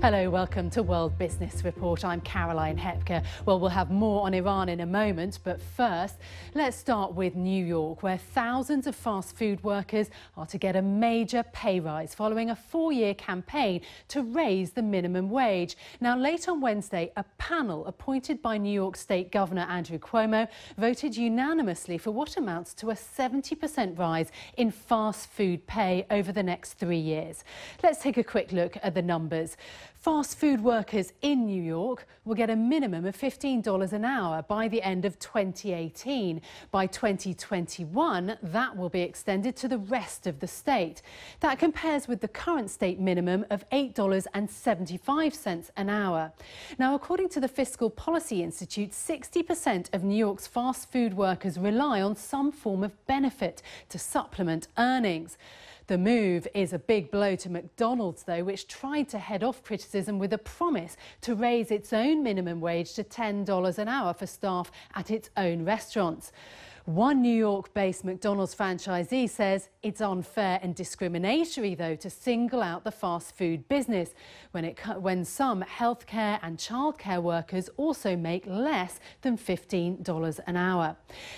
Hello, welcome to World Business Report. I'm Caroline Hepker. Well, we'll have more on Iran in a moment, but first, let's start with New York, where thousands of fast food workers are to get a major pay rise following a 4-year campaign to raise the minimum wage. Now, late on Wednesday, a panel appointed by New York State Governor Andrew Cuomo voted unanimously for what amounts to a 70% rise in fast food pay over the next 3 years. Let's take a quick look at the numbers. Fast food workers in New York will get a minimum of $15 an hour by the end of 2018. By 2021, that will be extended to the rest of the state. That compares with the current state minimum of $8.75 an hour. Now, according to the Fiscal Policy Institute, 60% of New York's fast food workers rely on some form of benefit to supplement earnings. The move is a big blow to McDonald's, though, which tried to head off criticism with a promise to raise its own minimum wage to $10 an hour for staff at its own restaurants. One New York-based McDonald's franchisee says it's unfair and discriminatory, though, to single out the fast food business when some healthcare and childcare workers also make less than $15 an hour.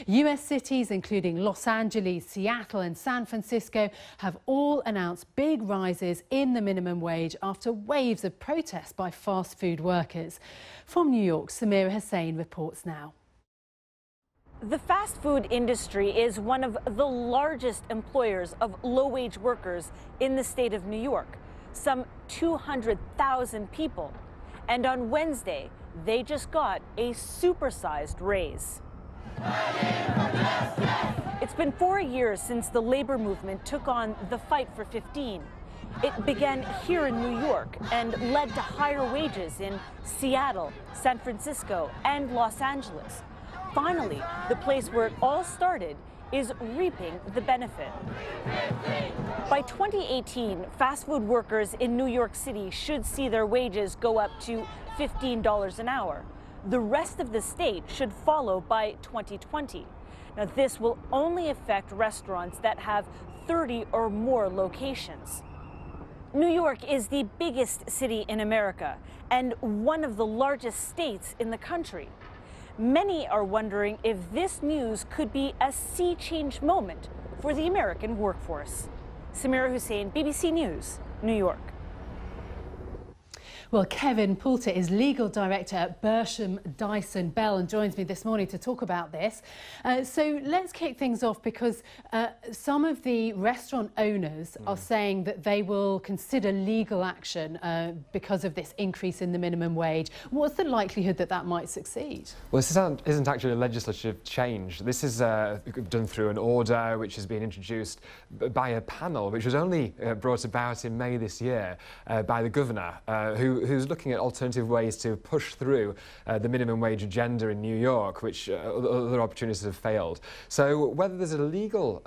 US cities, including Los Angeles, Seattle and San Francisco, have all announced big rises in the minimum wage after waves of protests by fast food workers. From New York, Samira Hussain reports now. The fast food industry is one of the largest employers of low-wage workers in the state of New York, some 200,000 people. And on Wednesday, they just got a supersized raise. It's been 4 years since the labor movement took on the fight for 15. It began here in New York and led to higher wages in Seattle, San Francisco, and Los Angeles. Finally, the place where it all started is reaping the benefit. By 2018, fast food workers in New York City should see their wages go up to $15 an hour. The rest of the state should follow by 2020. Now, this will only affect restaurants that have 30 or more locations. New York is the biggest city in America and one of the largest states in the country. Many are wondering if this news could be a sea change moment for the American workforce. Samira Hussain, BBC News, New York. Well, Kevin Poulter is legal director at Bersham Dyson Bell and joins me this morning to talk about this. So let's kick things off because some of the restaurant owners are saying that they will consider legal action because of this increase in the minimum wage. What's the likelihood that that might succeed? Well, this isn't actually a legislative change. This is done through an order which has been introduced by a panel which was only brought about in May this year by the governor, who's looking at alternative ways to push through the minimum wage agenda in New York, which other opportunities have failed. So whether there's a legal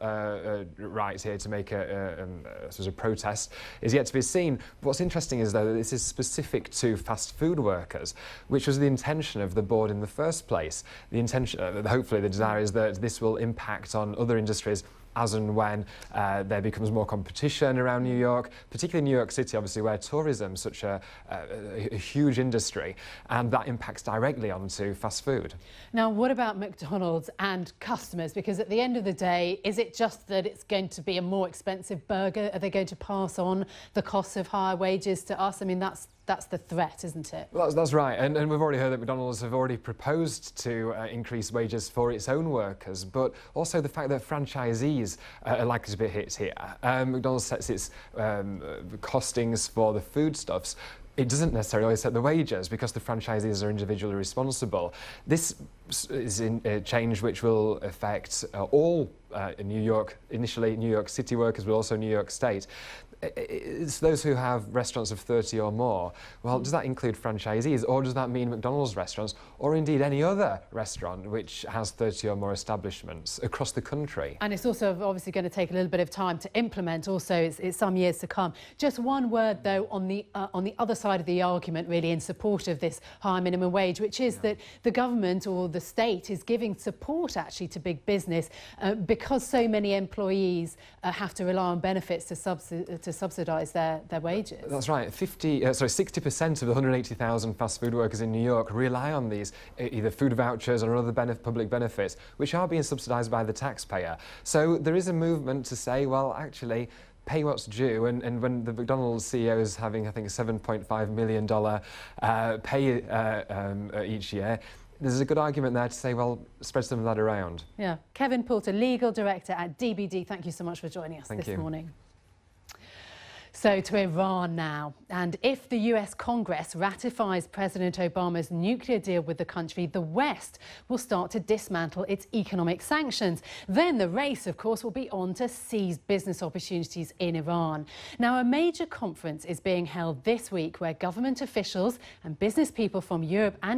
right here to make a sort of protest is yet to be seen. What's interesting is, though, that this is specific to fast food workers, which was the intention of the board in the first place. The intention, hopefully the desire is that this will impact on other industries as and when there becomes more competition around New York, particularly New York City, obviously, where tourism is such a huge industry, and that impacts directly onto fast food. Now, what about McDonald's and customers? Because at the end of the day, is it just that it's going to be a more expensive burger? Are they going to pass on the cost of higher wages to us? I mean, that's the threat, isn't it? Well, that's right. And we've already heard that McDonald's have already proposed to increase wages for its own workers, but also the fact that franchisees are likely to be hit here. McDonald's sets its costings for the foodstuffs. It doesn't necessarily set the wages because the franchisees are individually responsible. This is a change which will affect all New York, initially New York City workers, but also New York State. It's those who have restaurants of 30 or more. Well, does that include franchisees, or does that mean McDonald's restaurants, or indeed any other restaurant which has 30 or more establishments across the country? And it's also obviously going to take a little bit of time to implement. Also, it's some years to come. Just one word, though, on the other side of the argument, really, in support of this high minimum wage, which is that the government or the state is giving support actually to big business because because so many employees have to rely on benefits to subsidise their wages. That's right. 60% of the 180,000 fast food workers in New York rely on these either food vouchers or other public benefits, which are being subsidised by the taxpayer. So there is a movement to say, well, actually, pay what's due, and when the McDonald's CEO is having, I think, a $7.5 million pay each year, there's a good argument there to say, well, spread some of that around. Yeah. Kevin Poulter, Legal Director at DBD, thank you so much for joining us this morning. So to Iran now, and if the US Congress ratifies President Obama's nuclear deal with the country, the West will start to dismantle its economic sanctions. Then the race, of course, will be on to seize business opportunities in Iran. Now, a major conference is being held this week where government officials and business people from Europe and